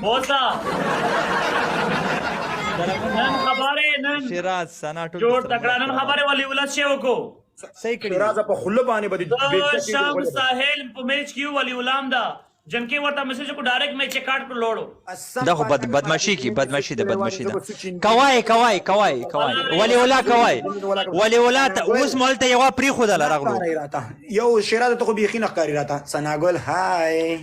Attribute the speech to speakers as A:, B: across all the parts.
A: بوسا نن خبره نن
B: شیراز سنا ټول
A: جوړ تکړه نن خبره ولي ولادت شی وکړو
B: صحیح کړی
C: شیراز په خله باندې بدی
A: شام ساحل په میچ کیو ولي ولام دا جنکی ورته میسج کو ډایرکټ میچ کاټ پر لوړو
B: دا خو بدمعشي کی بدمعشي ده کوای ولی ولا کوای ولی ولا ته اوس مولته یو پری خو دل راغلو
C: یو شیراز ته خو بيخي نخکاری راته سناګل هاي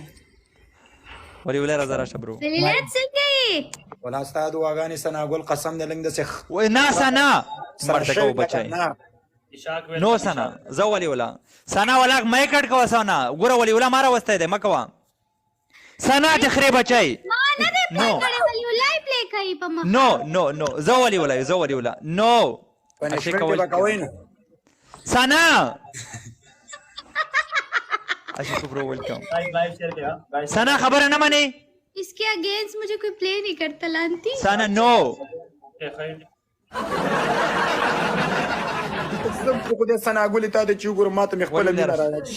B: ولی ولا راځه راشه برو
D: ولادت څنګه
C: ولا استاد واغانی سناګل قسم دې لنګ د سخ
B: و نه سنا مرته کو بچای نو سنا زو ولی ولا سنا ولا مې کټ کو سنا ګوره ولی ولا مارا وسته ده مکوا سنا تخری بچای
D: نو ولی ولای پلی کوي په مخ
B: نو زو ولی ولا نو
C: پنځه کوي
B: سنا اشکو برو ویلکم
A: لائیو شیئر کیا
B: سنا خبر نہ مانی
D: इसके अगेंस्ट मुझे कोई प्ले नहीं करता लानती
B: سنا نو
C: زم خو دې سناګل ته د چوغور ماته مخبل نه راځي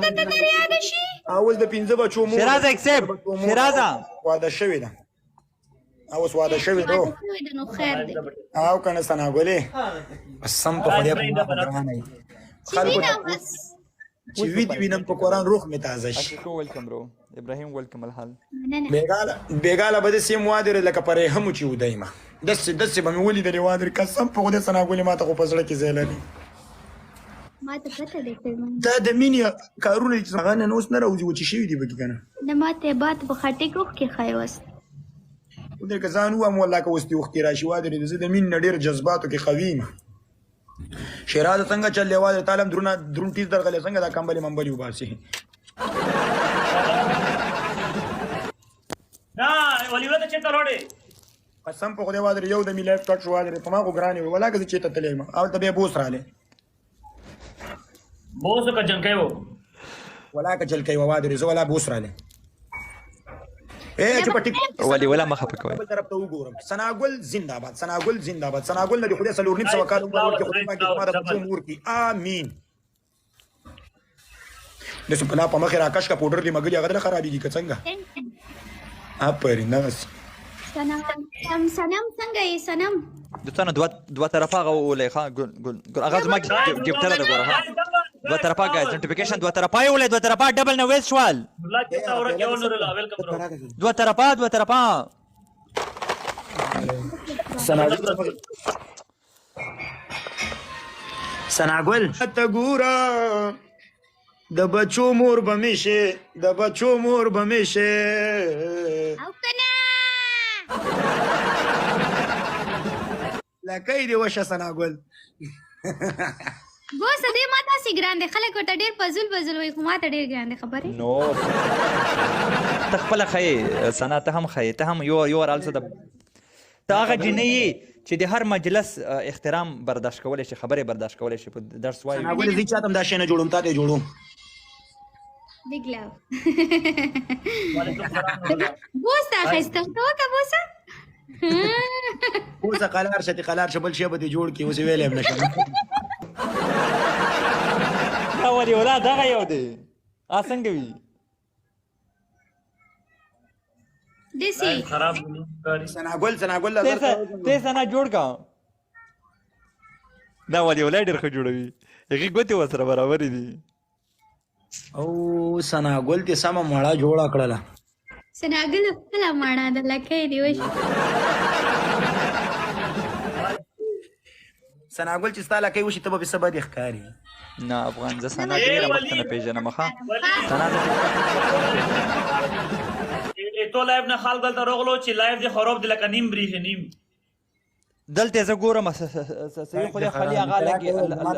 D: ته دریا د شي
C: اول د 15 بچو مو
B: شیراز اکسپټ شیراز
C: واده شوی ده اوس واده شوی ده
D: نو خیر دی
C: او کنه سناګلې سم په خدای په خلکو چې وینم په قران روح می تازه شي
B: اشکو ویلکم برو ابراهیم ویلکم الحال
C: بیګاله بده سیم وادر لکه پرې هم چې ودایما دس به مې ولې د وادر قسم په خدای سناګلې ماته خو پزړه کې زیلني
D: ما ته پته دی فلم
C: دا د مینې کارونه چې څنګه نه اوس نه راوځي و چې شي دی بګی کنه
D: نه ماته بات په خټه کوخ کې خایوست
C: ودې کزان و ام والله که وستي وخت راشي وادر د زده مين نډیر جذباتو کې قویم شیراز څنګه چل لیواله تعالی درون تیز درغله څنګه دا کمبلې منبلې وباسي
A: نا ولي ولادت چته لوړې
C: قسم په خدای وادر یو د می لایف کټ شو وادر په ما کو ګرانې ولا که چې ته تلې ما او ته به بوس رااله
A: بوسو کا جنکی وو
C: ولا که چل کوي وادر زو ولا بوس رااله چې پټی
B: ولی ولا مخه پکوي
C: بل طرف ته وګورم سناګل زنده‌باد سناګل نه خدای سلور نیم سو کال عمر کې خدای پاک دې ماره جمهور کی امين د سپنا په مخه راکش کا پودر دی مګلی هغه خرابېږي که څنګه اپرین ناس
D: سنم څنګه یې سنم
B: د تنه دوه طرفه غولې ښا ګل هغه زما گیفټر ده ګوره ها دوه طرفه آئیډنټیفیکیشن دوه طرفه یو له دوه طرفه ډبل نو ویس شوال
A: الله چته اور کې ونور لا ویلکم برو
B: دوه طرفه
C: سناګل ته ګورا د بچو مور بمیشه
D: او کنه
C: لکه دې وشه سناګل
D: بوس دې ماته سي ګران دي خلک ورته ډېر پزول وي خو ماته ډېر ګران دي خبره
B: نو تخپل خې سنا ته هم خې ته هم یو رالسه د هغه جنې چې د هر مجلس احترام برداشت کولای شي خبره برداشت کولای شي په درس وایي
C: سناګل دې چاته دا شنه جوړوم ته جوړوم
D: big love
A: وعلیکم السلام
D: بوسه خسته توکه بوسه
C: اوسه قلار شته بل شی به دې جوړ کی اوس ویلې نشم
B: دا ولی ولا دغه یو دی څنګه وی
D: دسی
A: خراب کاری
C: سناګل
B: ته سنا جوړ کا دا ولی ولا ډېر ښه جوړوي هغه ګوتې وسره برابر دي
C: او سناګل ته سم مړه جوړه کړله
D: سناګل خپل ماړه د لکه دی وش
C: سناګل چې ستاله کوي وشي ته به سبا د ښکاری
B: نه افغان ز سنا ډېر وخت نه پیژنم مخه سنا
A: تو لایو نه خال غلطه روغلو چې لایو دی خراب دی لکه نیم بریخي نیم
B: دلته زه ګورم سې خو خالي هغه لګي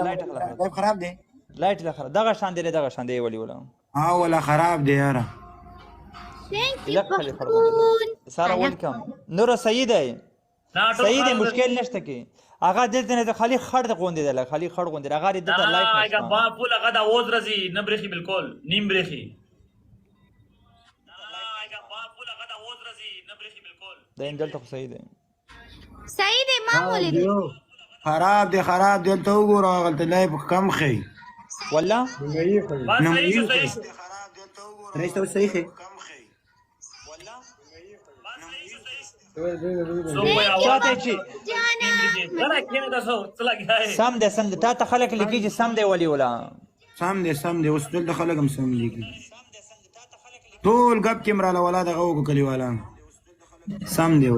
C: لایف خراب دی
B: لایټ لخر دغه شان دی ولی ولا
C: ها ولا خراب دی یاره
D: ثانک یو
B: سارا ویلکم نور سید مشکل نشته کی هغه دلته نه خالی خړ غوندې ده خالی خړ غوندې هغه دلته لایک
A: هغه با پول هغه دا اوز رزي نه برخي بالکل نیم برخي
B: دا دلته خو صحیح دی
D: ما ولې
C: خراب دی ته وګوره غلط لایف کم خي
B: والله
A: بس صحیح
C: رئیس ته صحیح خي
A: سو کوئی آواز
B: چاته چې
D: جانا
A: غلا کینه تاسو څه لګیا
B: سم ده سم ده تا ته خلک لیکي چې سم دی ولی ولا
C: سم دی اوس دلته خلک هم سم لیکي ټول ګپ کې مراله ولا دغه وکړو کلیوالا سم دی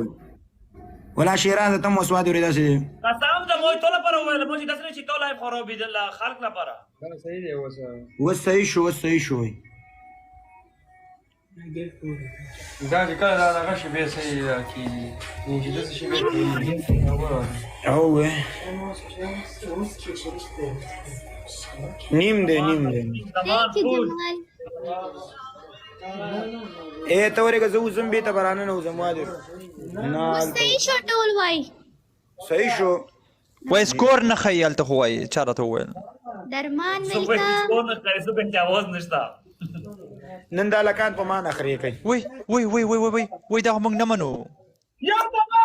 C: ولا شیراز ته مو سواد ورې داسې
A: قسم ته مو ټول پر ویل مو چې داسې چې ټول خراب دي الله خلق لپاره
C: اوس صحیح شو
E: دا چې کله دا دغه شی بیا صحیح کېږي چې داسې شی بیا کېږي
C: او نیم دی
D: Thank you, Jamal.
C: ته ورېږه زه اوس ځم بېرته به راننه وځم واده نه
D: صحیح شو ټول وای
C: صحیح شو
B: وای سکور نه ښیي هلته خو وایي چا راته وویل
D: درمان
A: سو کوئی
D: ملتا
A: سکور نه کوي سو کوئی आवाज نشته
C: نن دا لکان په ما نخرې کوي
B: وای دا موږ نه منو
A: یا بابا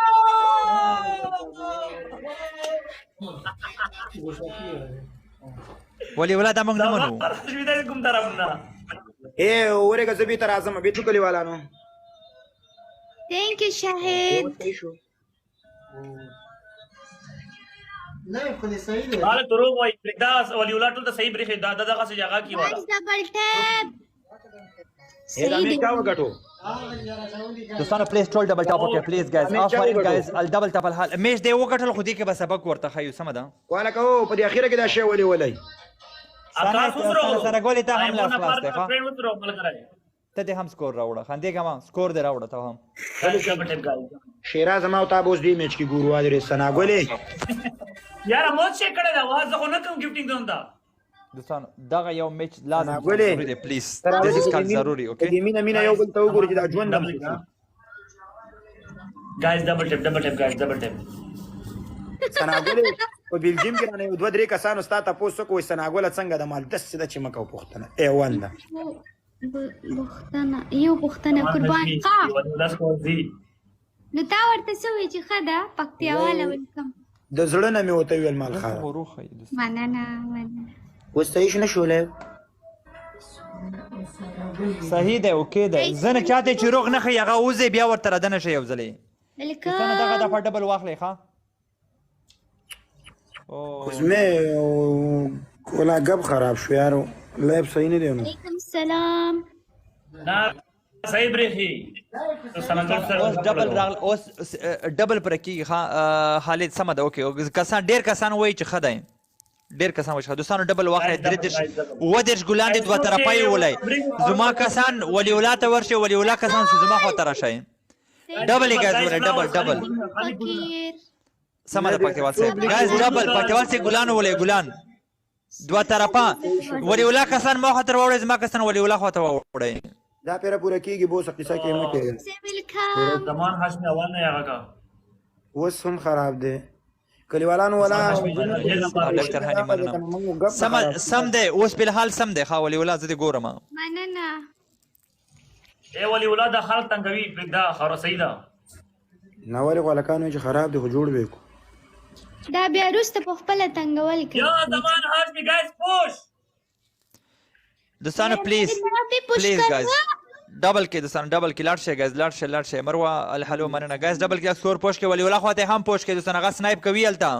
B: ولی ولا دا موږ نه منو
A: شوی دا کوم طرف نه
C: ورېږه زه بېرته راځم بېرته کلیوالانو
D: Thank you, Shahid.
A: حاله دروغ وای دا ولی الله ټول ته صحیح بریخي دا دغه څه جگہ کی والا
D: Guys, double tap.
C: دا
D: صحیح
C: مې
D: دی.
C: چا وګټو
B: دوستانو پلیز ټول ډبل ټاپ وکړئ پلیز ګایز آفرین ګایز ال ډبل ټاپ الحال میش دی وګټل خو دې کې به سبق ورته ښیو سمه ده
C: والا کوو په دې اخیره کې دا شی ولې
B: سره ګولې ته هم لاس خلاص دی ښه
A: فرند وترو بل کراي
B: ته دې هم سکور راوړه خاندې کما سکور دې راوړه ته هم
C: شیراز ما او تا به اوس دې میچ کې ګورو واده سناګولې
A: یار مو چیک کړه دا واز خو نه کوم گیفټینګ دوم دا
B: دوستانو دغه یو میچ لازم
C: ګولې.
B: ضروري دی پلیز دس از کال ضروري اوکې
C: دې مینا یو بل ته وګورو چې دا ژوند نه
A: guys double tap guys double tap
C: سناګولې په بلجیم کې نه دوه درې کسانو ستا تاسو کوی سناګوله څنګه د مال دس د چې مکو پوښتنه ای ونده
D: بختنه یو بختنه قربان قا
A: داس کو زی
D: نو تا ورته سوې چې خدا پکتیا والا ویلکم
C: د زړه نه مې وته ویل مال خار
B: وروخی
D: مننه
C: اوس صحیح شنه شولې
B: صحیح دی اوکې دی زنه چاته چې روغ نه خي هغه اوزه بیا ورته ردنه شي یو ځلې دوستانو دغه د ډبل واخلې ښا
C: اوس مې ولا غب خراب شو یارو لایب صحیح نه دی نو
D: وعلیکم السلام
A: نا صحیح بریخي تو سننګل سره
B: اوس ډبل راغل اوس ډبل پر کېږي ښا خالد سمه ده اوکې کسان ډېر کسان وایي چې ښه دی ډېر کسان وایي دوستانو ډبل واخلئ درې دېرش اووه دېرش ګلان دي دوه طرفه یې ولئ زما کسان ولی الله ته ورشئ ولی الله کسان چې زما خوا ته راشئ ډبل یې ګایز ولئ ډبل
D: فقیر
B: سمه ده پکتیوال صاحب ګایز ډبل پکتیوال صاحب ګلان ولئ ګلان دوه طرفه ولی الله کسان ما خوا ته راوړئ زما کسان ولی الله خوا ته واوړئ
C: دا پیره پوره کېږي بوس قصه کې مې کوي
D: سے ویلکم
A: زمان هاشمي اول نه هغه کا
C: اوس هم خراب دی کلیوالانو ولا
B: ډاکټر هاني مننه سم دی اوس په حال سم دی خا ولی الله زه دې ګورم
D: مننه
A: اے ولی اولاد خلق تنګوي پردا خور سیدا
C: نو ولې غلکانو چې خراب دی خو جوړ وکړو
D: دا بیا روسته په خپل تنګول کوي
A: یا زمان هاشمي گایز پوش
B: دوستانو پلیز پلیز گایز ډبل کې دوستانو ډبل کې لاړ شئ گایز لاړ شئ مروه الحلو مننه گایز ډبل کې سکور پوش کې ولی الله خواته هم پوش کې دوستانو هغه سنایپ کوي الته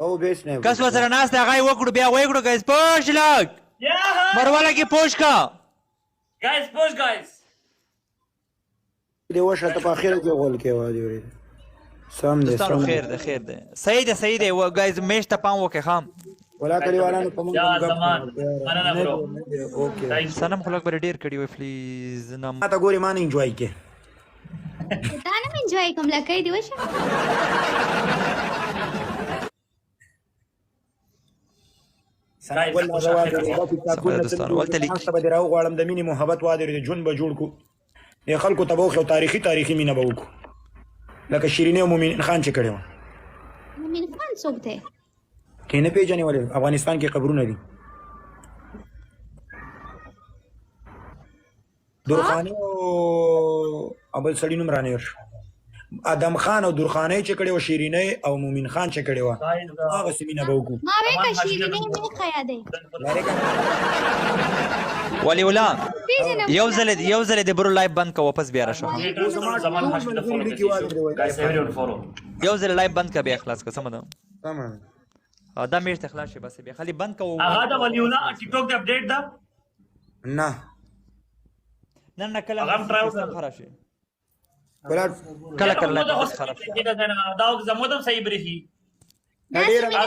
C: او بیس نه
B: کس وسره ناس ته هغه وکړو بیا وکړو گایز پوش لګ
A: یا
B: مروه لګي پوش کا
A: گایز پوش گایز
C: دی وشه ته په اخر کې غول کې وادي وري سم دی
B: دوستانو خیر دی صحیح دی و گایز میش ته پام وکړه خام
C: ولا کلیوالانو په
A: یا
C: موږ
A: زمان مننه برو
C: اوکې
B: سلام خلک بر ډیر کړي وای پلیز نم
C: ما ته ګوري مان انجوای کې
D: دا نه انجوای کوم لکه دی وشه
B: دوستانو ولته لیک
C: سبا دی راو غواړم د مینې محبت واده لري جون به جوړ کو یا خلکو ته به تاریخي مینه به وکړو لکه شیرینه او مومن خان چې کړي
D: مومن خان څوک دی
C: کې نه پیژنې ولې افغانستان کې قبرونه دي درخاني او ابل سړی نوم رانه ورش ادم خان او درخانۍ چې کړې و شیرینۍ او مومن خان چې کړې و هغه سیمینه به وکړو
D: ما وې کا شیرینې مې خیا دی
C: لارې کنه
B: ولی الله
D: پیژنم
B: یو ځل د برو لایو بند کا واپس بیا راشه
A: Zaman Hashim follow this. Guys, everyone follow.
B: یو ځل لایو بند کا بیا اخلاص کا سم ده
C: سمه
B: دا میرته اخلاص شي بس بیا خالی بند کا
A: هغه دا ولی الله ټیک ټاک د اپډیټ دا
C: نه
B: نن کله
A: هغه هم try وکړه.
B: خراب شي
C: ولا
B: کله کله بس خراب شي
A: دا زموږ هم صحیح بریخي
C: ډېر
D: دا